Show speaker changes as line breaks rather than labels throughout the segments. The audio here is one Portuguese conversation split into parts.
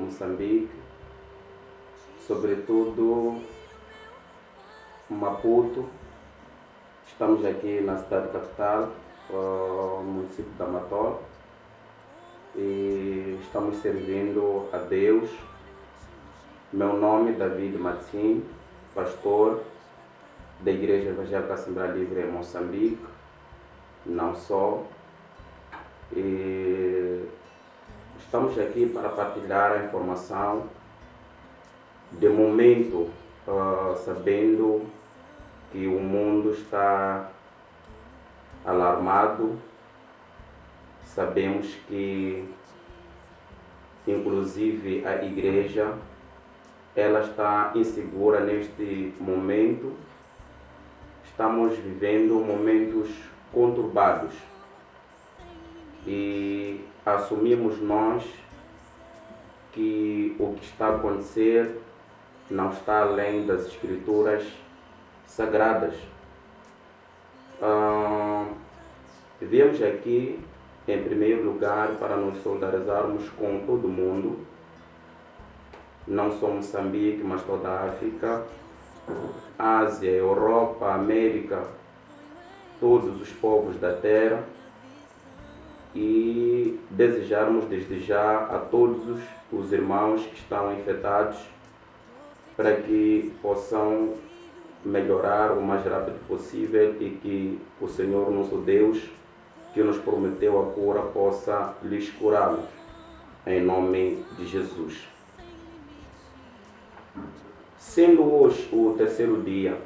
Moçambique, sobretudo Maputo. Estamos aqui na cidade capital, município da Matola, e estamos servindo a Deus. Meu nome é David Matsim, pastor da Igreja Evangélica Assembleia Livre em Moçambique, não só. E estamos aqui para partilhar a informação de momento, sabendo que o mundo está alarmado. Sabemos que, inclusive, a igreja ela está insegura neste momento. Estamos vivendo momentos conturbados e assumimos nós que o que está a acontecer não está além das escrituras sagradas. Viemos aqui, em primeiro lugar, para nos solidarizarmos com todo mundo, não só Moçambique, mas toda a África, Ásia, Europa, América, todos os povos da Terra, e desejarmos desde já a todos os irmãos que estão infectados para que possam melhorar o mais rápido possível e que o Senhor nosso Deus, que nos prometeu a cura, possa lhes curá-los, em nome de Jesus. Sendo hoje o terceiro dia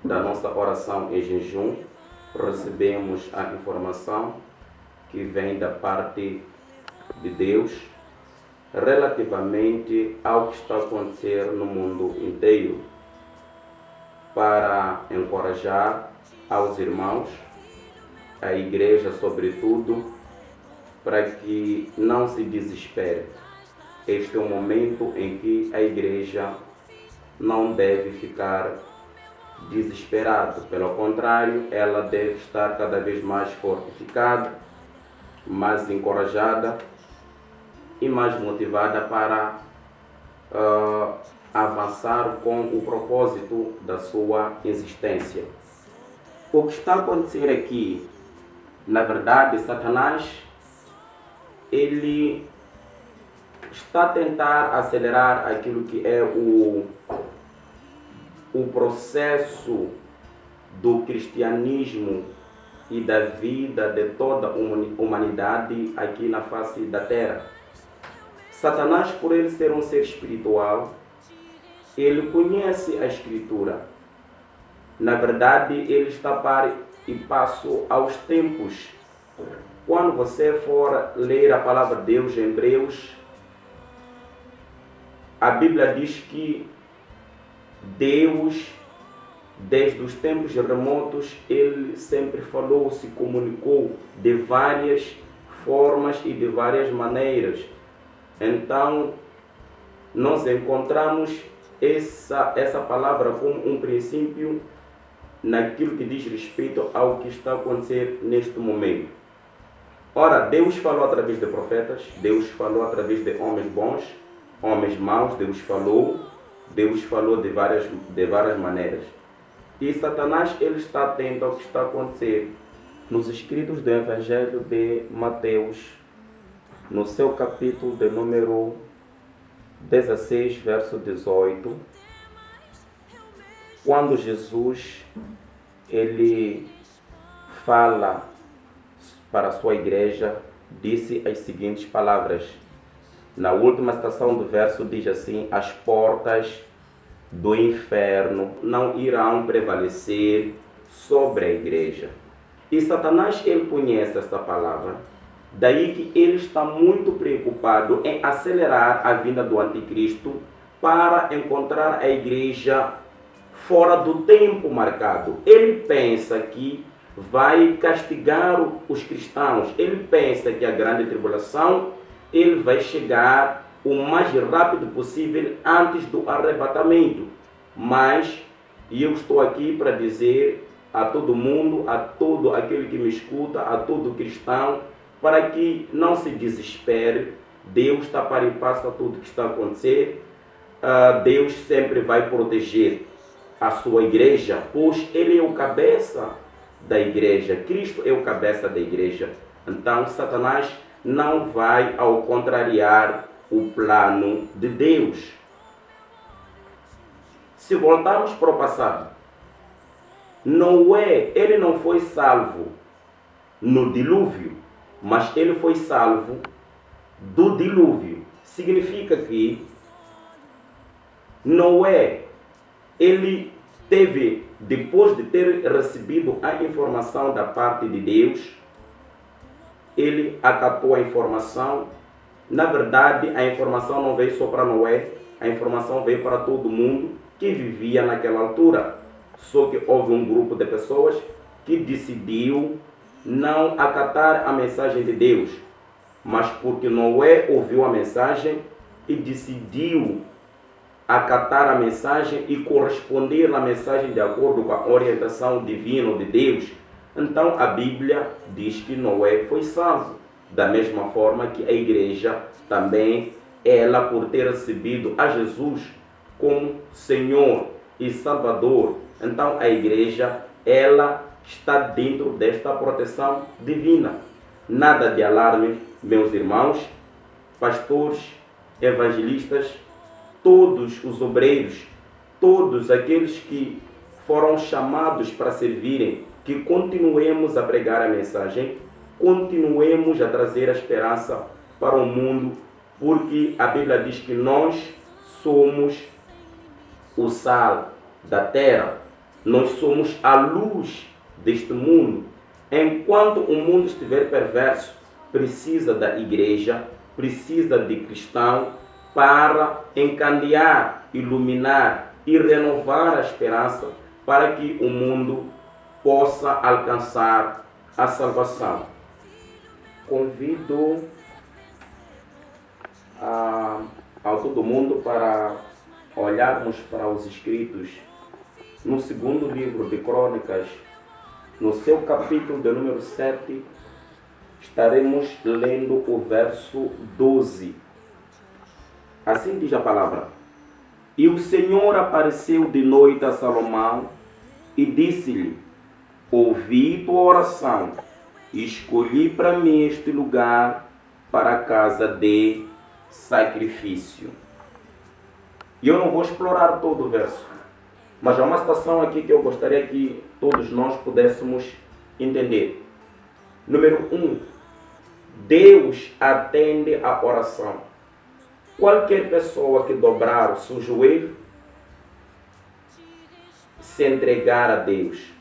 da nossa oração em jejum, recebemos a informação que vem da parte de Deus relativamente ao que está a acontecer no mundo inteiro, para encorajar aos irmãos, a igreja sobretudo, para que não se desespere. Este é um momento em que a igreja não deve ficar desesperada. Pelo contrário, ela deve estar cada vez mais fortificada, mais encorajada e mais motivada para avançar com o propósito da sua existência. O que está a acontecer aqui, na verdade, Satanás, ele está a tentar acelerar aquilo que é o processo do cristianismo e da vida de toda a humanidade aqui na face da terra. Satanás, por ele ser um ser espiritual, ele conhece a Escritura. Na verdade, ele está par e passo aos tempos. Quando você for ler a palavra de Deus em Hebreus, a Bíblia diz que Deus, desde os tempos remotos, ele sempre falou, se comunicou de várias formas e de várias maneiras. Então, nós encontramos essa palavra como um princípio naquilo que diz respeito ao que está a acontecer neste momento. Ora, Deus falou através de profetas, Deus falou através de homens bons, homens maus, Deus falou de várias maneiras. E Satanás, ele está atento ao que está a acontecer. Nos escritos do Evangelho de Mateus, no seu capítulo de número 16, verso 18, quando Jesus ele fala para a sua igreja, disse as seguintes palavras. Na última citação do verso diz assim: as portas do inferno não irão prevalecer sobre a igreja. E Satanás, ele conhece essa palavra. Daí que ele está muito preocupado em acelerar a vinda do anticristo para encontrar a igreja fora do tempo marcado. Ele pensa que vai castigar os cristãos. Ele pensa que a grande tribulação ele vai chegar o mais rápido possível antes do arrebatamento. Mas eu estou aqui para dizer a todo mundo, a todo aquele que me escuta, a todo cristão, para que não se desespere, Deus está para e passa tudo que está a acontecer. Deus sempre vai proteger a sua igreja, pois Ele é o cabeça da igreja. Cristo é o cabeça da igreja. Então, Satanás não vai ao contrariar o plano de Deus. Se voltarmos para o passado, Noé, ele não foi salvo no dilúvio, mas ele foi salvo do dilúvio. Significa que Noé, ele teve, depois de ter recebido a informação da parte de Deus, ele acatou a informação. Na verdade, a informação não veio só para Noé, a informação veio para todo mundo que vivia naquela altura. Só que houve um grupo de pessoas que decidiu não acatar a mensagem de Deus, mas porque Noé ouviu a mensagem e decidiu acatar a mensagem e corresponder à mensagem de acordo com a orientação divina de Deus, então a Bíblia diz que Noé foi salvo. Da mesma forma que a igreja também, ela por ter recebido a Jesus como Senhor e Salvador, então a igreja, ela está dentro desta proteção divina. Nada de alarme, meus irmãos, pastores, evangelistas, todos os obreiros, todos aqueles que foram chamados para servirem, que continuemos a pregar a mensagem, continuemos a trazer a esperança para o mundo, porque a Bíblia diz que nós somos o sal da terra, nós somos a luz deste mundo. Enquanto o mundo estiver perverso, precisa da igreja, precisa de cristão para encandear, iluminar e renovar a esperança para que o mundo possa alcançar a salvação. Convido a todo mundo para olharmos para os escritos no segundo livro de Crônicas, no seu capítulo de número 7, estaremos lendo o verso 12. Assim diz a palavra: E o Senhor apareceu de noite a Salomão e disse-lhe: Ouvi tua oração e escolhi para mim este lugar para a casa de sacrifício. E eu não vou explorar todo o verso, mas há uma citação aqui que eu gostaria que todos nós pudéssemos entender. Número 1. Deus atende a oração. Qualquer pessoa que dobrar o seu joelho, se entregar a Deus,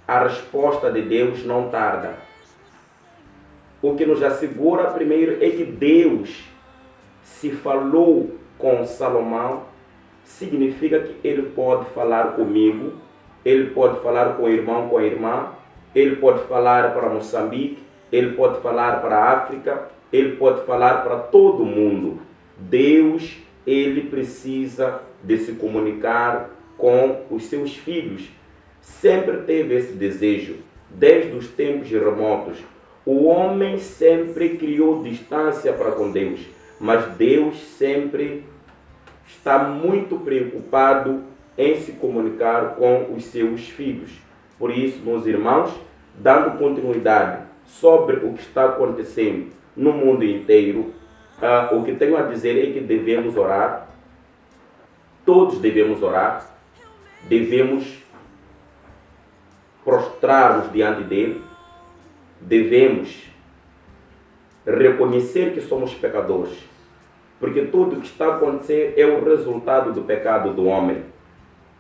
a resposta de Deus não tarda. O que nos assegura primeiro é que Deus, se falou com Salomão, significa que ele pode falar comigo, ele pode falar com o irmão, com a irmã, ele pode falar para Moçambique, ele pode falar para a África, ele pode falar para todo mundo. Deus, ele precisa de se comunicar com os seus filhos. Sempre teve esse desejo, desde os tempos remotos. O homem sempre criou distância para com Deus, mas Deus sempre está muito preocupado em se comunicar com os seus filhos. Por isso, meus irmãos, dando continuidade sobre o que está acontecendo no mundo inteiro, o que tenho a dizer é que devemos orar, todos devemos orar, devemos prostrar-nos diante dele, devemos reconhecer que somos pecadores, porque tudo o que está a acontecer é o resultado do pecado do homem.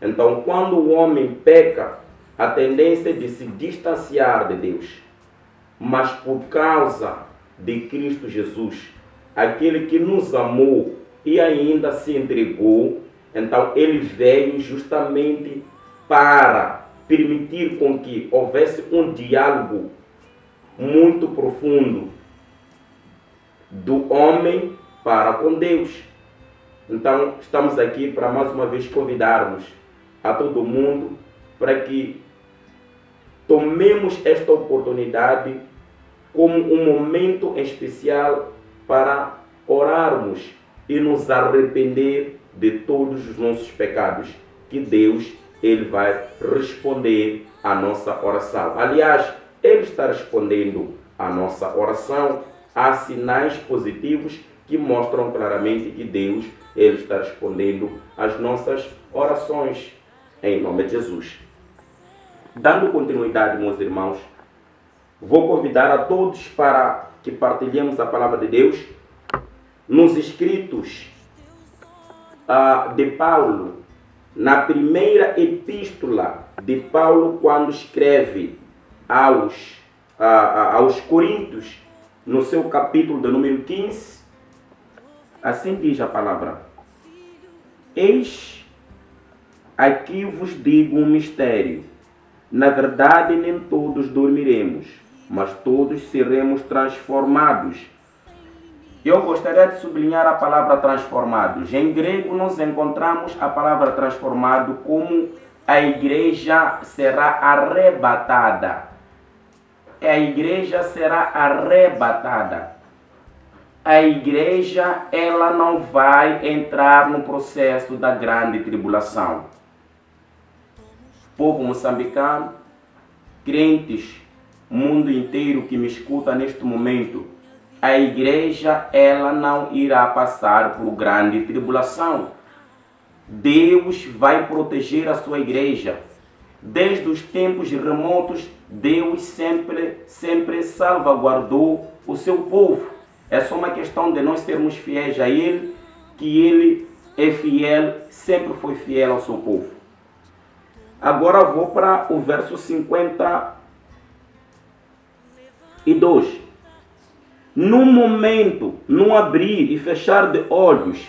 Então, quando o homem peca, a tendência é de se distanciar de Deus. Mas por causa de Cristo Jesus, aquele que nos amou e ainda se entregou, então ele veio justamente para permitir com que houvesse um diálogo muito profundo do homem para com Deus. Então, estamos aqui para mais uma vez convidarmos a todo mundo para que tomemos esta oportunidade como um momento especial para orarmos e nos arrepender de todos os nossos pecados, que Deus ele vai responder à nossa oração. Aliás, Ele está respondendo à nossa oração. Há sinais positivos que mostram claramente que Deus ele está respondendo às nossas orações, em nome de Jesus. Dando continuidade, meus irmãos, vou convidar a todos para que partilhemos a palavra de Deus nos escritos de Paulo, na primeira epístola de Paulo, quando escreve aos Coríntios, no seu capítulo de número 15, assim diz a palavra: Eis, aqui vos digo um mistério. Na verdade, nem todos dormiremos, mas todos seremos transformados. Eu gostaria de sublinhar a palavra transformados. Em grego, nós encontramos a palavra transformado como a igreja será arrebatada. A igreja será arrebatada. A igreja, ela não vai entrar no processo da grande tribulação. Povo moçambicano, crentes, mundo inteiro que me escuta neste momento, a igreja, ela não irá passar por grande tribulação. Deus vai proteger a sua igreja. Desde os tempos remotos, Deus sempre salvaguardou o seu povo. É só uma questão de nós sermos fiéis a Ele, que Ele é fiel, sempre foi fiel ao seu povo. Agora vou para o verso 52. No momento, num abrir e fechar de olhos,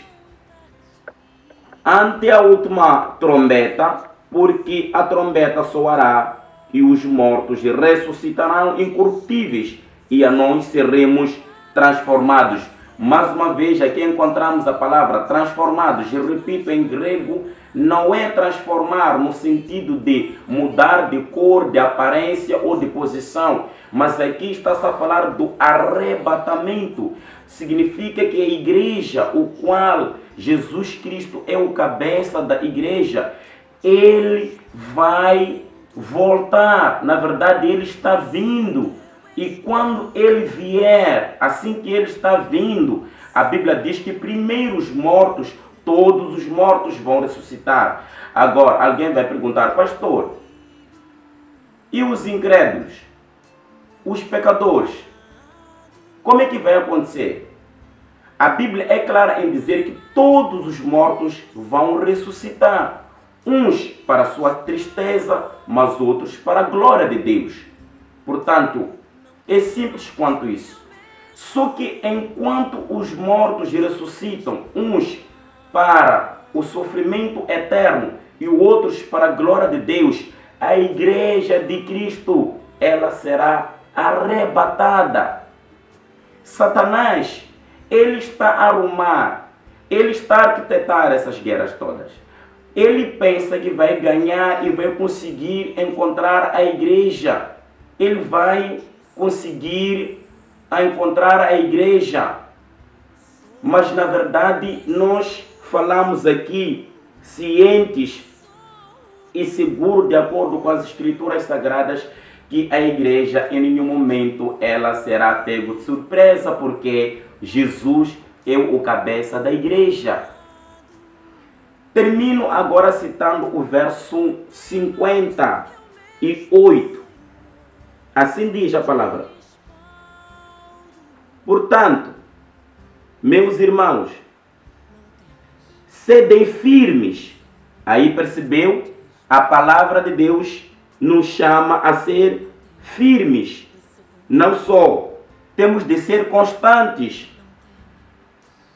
ante a última trombeta, porque a trombeta soará e os mortos ressuscitarão incorruptíveis e a nós seremos transformados. Mais uma vez, aqui encontramos a palavra transformados. Eu repito, em grego, não é transformar no sentido de mudar de cor, de aparência ou de posição, mas aqui está-se a falar do arrebatamento. Significa que a igreja, o qual Jesus Cristo é o cabeça da igreja, ele vai voltar. Na verdade, ele está vindo. E quando ele vier, assim que ele está vindo, a Bíblia diz que primeiro os mortos, todos os mortos vão ressuscitar. Agora, alguém vai perguntar: pastor, e os incrédulos? Os pecadores? Como é que vai acontecer? A Bíblia é clara em dizer que todos os mortos vão ressuscitar. Uns para sua tristeza, mas outros para a glória de Deus. Portanto, é simples quanto isso. Só que enquanto os mortos ressuscitam, uns para o sofrimento eterno e outros para a glória de Deus, a igreja de Cristo, ela será arrebatada. Satanás, ele está a arrumar, ele está a arquitetar essas guerras todas. Ele pensa que vai ganhar e vai conseguir encontrar a igreja. Ele vai conseguir encontrar a igreja. Mas na verdade nós falamos aqui cientes e seguros, de acordo com as escrituras sagradas, que a igreja em nenhum momento ela será pego de surpresa, porque Jesus é o cabeça da igreja. Termino agora citando o verso 58. Assim diz a palavra: portanto, meus irmãos, sedem firmes. Aí percebeu? A palavra de Deus nos chama a ser firmes. Não só temos de ser constantes,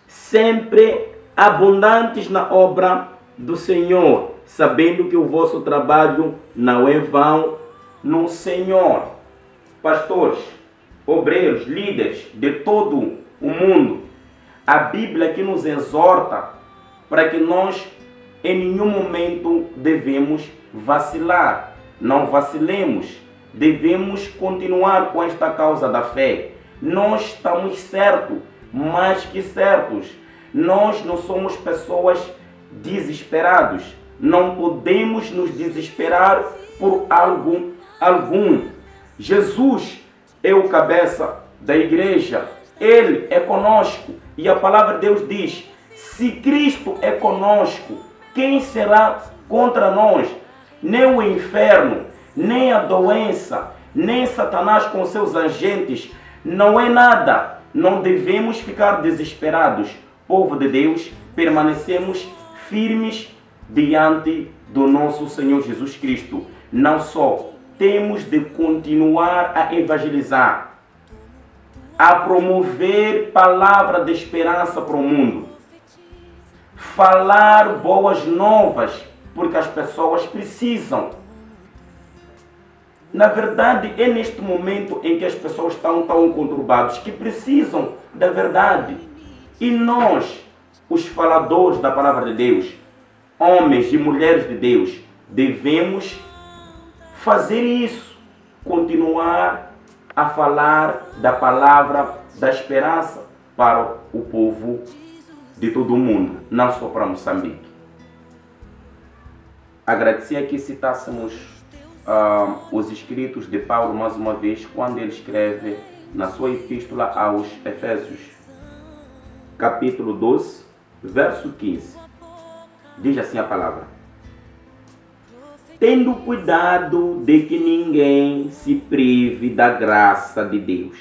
sempre abundantes na obra do Senhor, sabendo que o vosso trabalho não é vão no Senhor. Pastores, obreiros, líderes de todo o mundo, a Bíblia que nos exorta para que nós em nenhum momento devemos vacilar. Não vacilemos. devemos continuar com esta causa da fé. Nós estamos certos, mais que certos. Nós não somos pessoas desesperadas. Não podemos nos desesperar por algo algum. Jesus é o cabeça da igreja. Ele é conosco. E a palavra de Deus diz: se Cristo é conosco, quem será contra nós? Nem o inferno, nem a doença, nem Satanás com seus agentes. Não é nada. Não devemos ficar desesperados. Povo de Deus, permanecemos firmes diante do nosso Senhor Jesus Cristo. Não só temos de continuar a evangelizar, a promover palavra de esperança para o mundo, falar boas novas, porque as pessoas precisam. Na verdade, é neste momento em que as pessoas estão tão conturbadas que precisam da verdade. E nós, os faladores da palavra de Deus, homens e mulheres de Deus, devemos fazer isso, continuar a falar da palavra da esperança para o povo de todo o mundo, não só para Moçambique. Agradecia que citássemos os escritos de Paulo mais uma vez, quando ele escreve na sua epístola aos Efésios, capítulo 12, verso 15. Diz assim a palavra: tendo cuidado de que ninguém se prive da graça de Deus,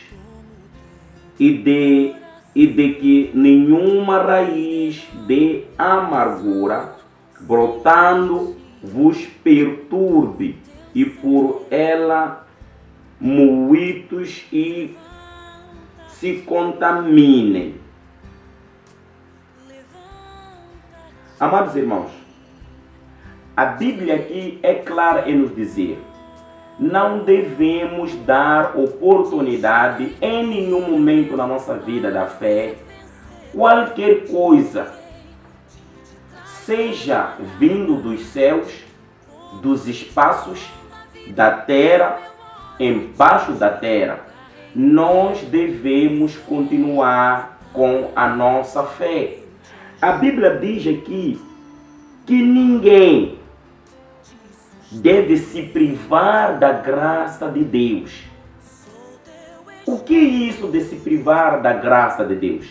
e de que nenhuma raiz de amargura brotando vos perturbe, e por ela moídos e se contaminem. Amados irmãos, a Bíblia aqui é clara em nos dizer: não devemos dar oportunidade em nenhum momento na nossa vida da fé, qualquer coisa, seja vindo dos céus, dos espaços, da terra, embaixo da terra. Nós devemos continuar com a nossa fé. A Bíblia diz aqui que ninguém deve se privar da graça de Deus. O que é isso de se privar da graça de Deus?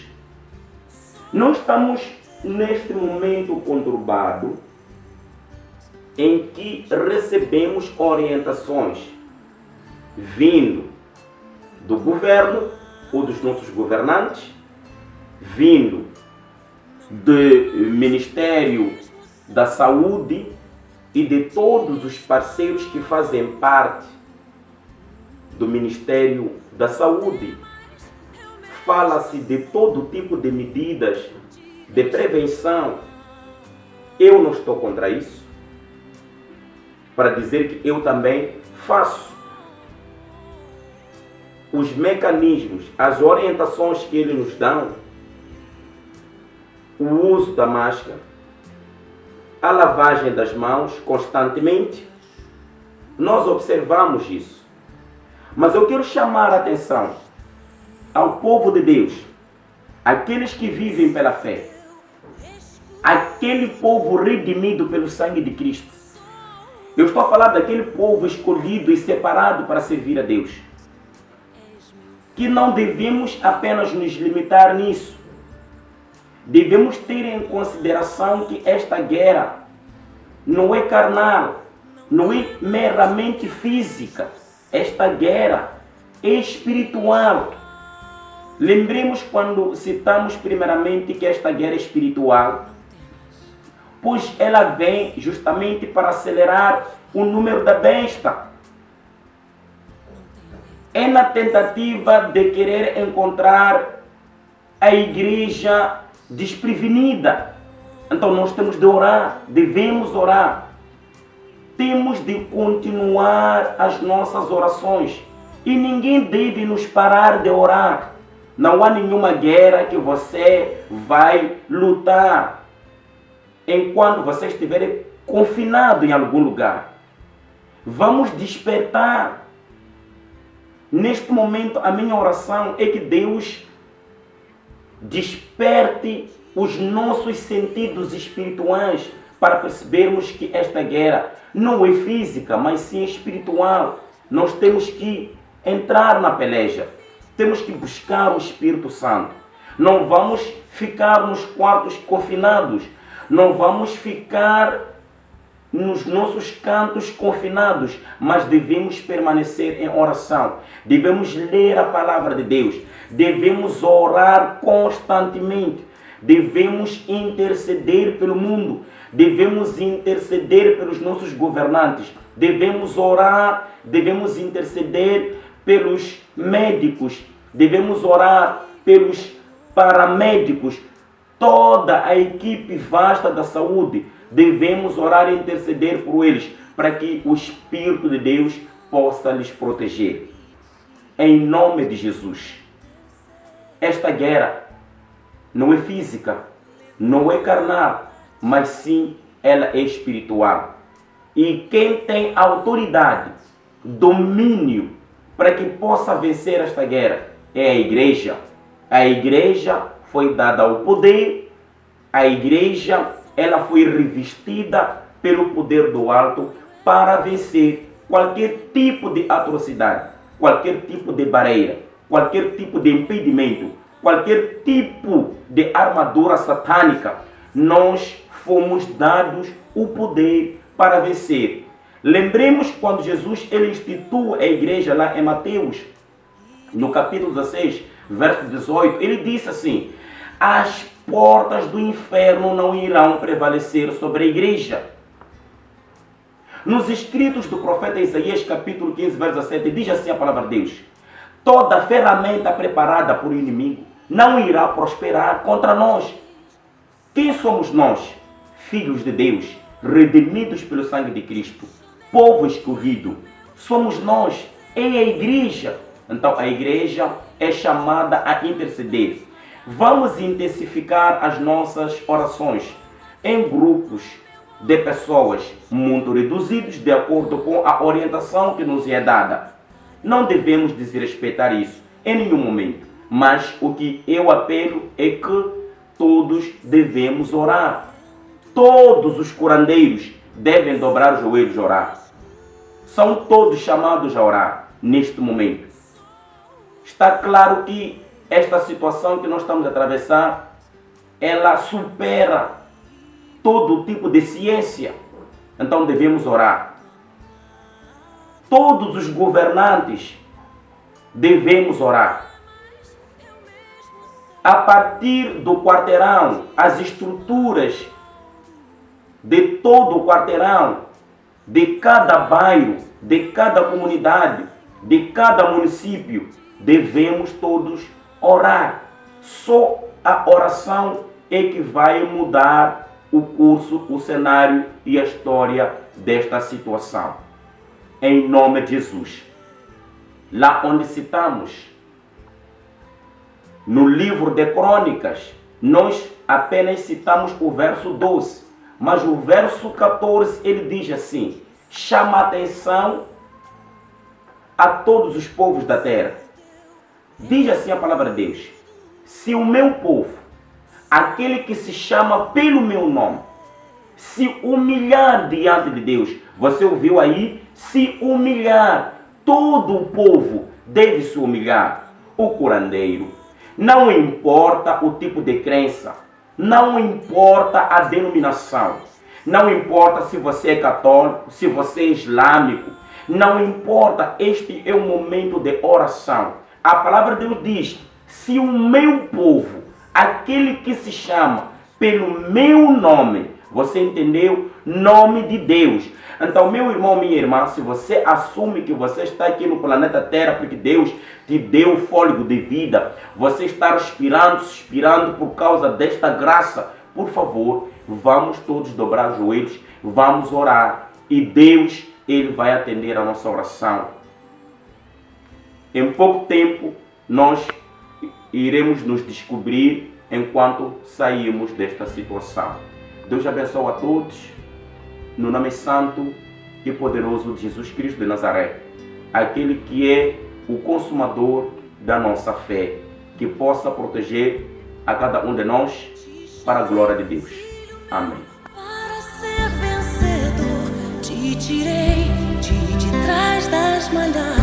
Nós estamos neste momento conturbado em que recebemos orientações vindo do governo ou dos nossos governantes, vindo do Ministério da Saúde e de todos os parceiros que fazem parte do Ministério da Saúde. Fala-se de todo tipo de medidas de prevenção. Eu não estou contra isso, para dizer que eu também faço. Os mecanismos, as orientações que eles nos dão, o uso da máscara, a lavagem das mãos constantemente, nós observamos isso. Mas eu quero chamar a atenção ao povo de Deus, aqueles que vivem pela fé, aquele povo redimido pelo sangue de Cristo. Eu estou a falar daquele povo escolhido e separado para servir a Deus. Que não devemos apenas nos limitar nisso. Devemos ter em consideração que esta guerra não é carnal, não é meramente física. Esta guerra é espiritual. Lembremos quando citamos primeiramente que esta guerra é espiritual, pois ela vem justamente para acelerar o número da besta. É na tentativa de querer encontrar a igreja desprevenida. Então nós temos de orar, devemos orar. Temos de continuar as nossas orações. E ninguém deve nos parar de orar. Não há nenhuma guerra que você vai lutar enquanto você estiver confinado em algum lugar. Vamos despertar Neste momento, a minha oração é que Deus desperte os nossos sentidos espirituais para percebermos que esta guerra não é física, mas sim espiritual. Nós temos que entrar na peleja. Temos que buscar o Espírito Santo. Não vamos ficar nos quartos confinados. Não vamos ficar nos nossos cantos confinados, mas devemos permanecer em oração. Devemos ler a palavra de Deus. Devemos orar constantemente. Devemos interceder pelo mundo. Devemos interceder pelos nossos governantes. Devemos orar, devemos interceder pelos médicos. Devemos orar pelos paramédicos. Toda a equipe vasta da saúde. Devemos orar e interceder por eles, para que o Espírito de Deus possa lhes proteger. Em nome de Jesus. Esta guerra não é física, não é carnal, mas sim ela é espiritual. E quem tem autoridade, domínio, para que possa vencer esta guerra é a igreja. A igreja foi dada o poder, a igreja ela foi revestida pelo poder do alto para vencer qualquer tipo de atrocidade, qualquer tipo de barreira, qualquer tipo de impedimento, qualquer tipo de armadura satânica. Nós fomos dados o poder para vencer. Lembremos quando Jesus ele instituiu a igreja lá em Mateus, no capítulo 16, verso 18, ele disse assim: as portas do inferno não irão prevalecer sobre a igreja. Nos escritos do profeta Isaías, capítulo 15, verso 17, diz assim a palavra de Deus: toda ferramenta preparada por inimigo não irá prosperar contra nós. Quem somos nós? Filhos de Deus, redimidos pelo sangue de Cristo, povo escolhido. Somos nós, é a igreja. Então a igreja é chamada a interceder. Vamos intensificar as nossas orações em grupos de pessoas muito reduzidos, de acordo com a orientação que nos é dada. Não devemos desrespeitar isso em nenhum momento, mas o que eu apelo é que todos devemos orar. Todos os curandeiros devem dobrar os joelhos e orar. São todos chamados a orar neste momento. Está claro que esta situação que nós estamos a atravessar, ela supera todo tipo de ciência. Então devemos orar. Todos os governantes devemos orar. A partir do quarteirão, as estruturas de todo o quarteirão, de cada bairro, de cada comunidade, de cada município, devemos todos orar. Só a oração é que vai mudar o curso, o cenário e a história desta situação. Em nome de Jesus. Lá onde citamos, no livro de Crônicas, nós apenas citamos o verso 12. Mas o verso 14, ele diz assim: chama a atenção a todos os povos da terra. Diz assim a palavra de Deus: se o meu povo, aquele que se chama pelo meu nome, se humilhar diante de Deus. Você ouviu aí? Se humilhar. Todo o povo deve se humilhar. O curandeiro. Não importa o tipo de crença. Não importa a denominação. Não importa se você é católico, se você é islâmico. Não importa, este é um momento de oração. A palavra de Deus diz: se o meu povo, aquele que se chama pelo meu nome, você entendeu? Nome de Deus. Então, meu irmão, minha irmã, se você assume que você está aqui no planeta Terra porque Deus te deu fôlego de vida, você está respirando, suspirando por causa desta graça, por favor, vamos todos dobrar os joelhos, vamos orar. E Deus, Ele vai atender a nossa oração. Em pouco tempo, nós iremos nos descobrir enquanto saímos desta situação. Deus abençoe a todos, no nome santo e poderoso de Jesus Cristo de Nazaré, aquele que é o consumador da nossa fé, que possa proteger a cada um de nós para a glória de Deus. Amém.
Para ser vencedor, te tirei de trás das malhas.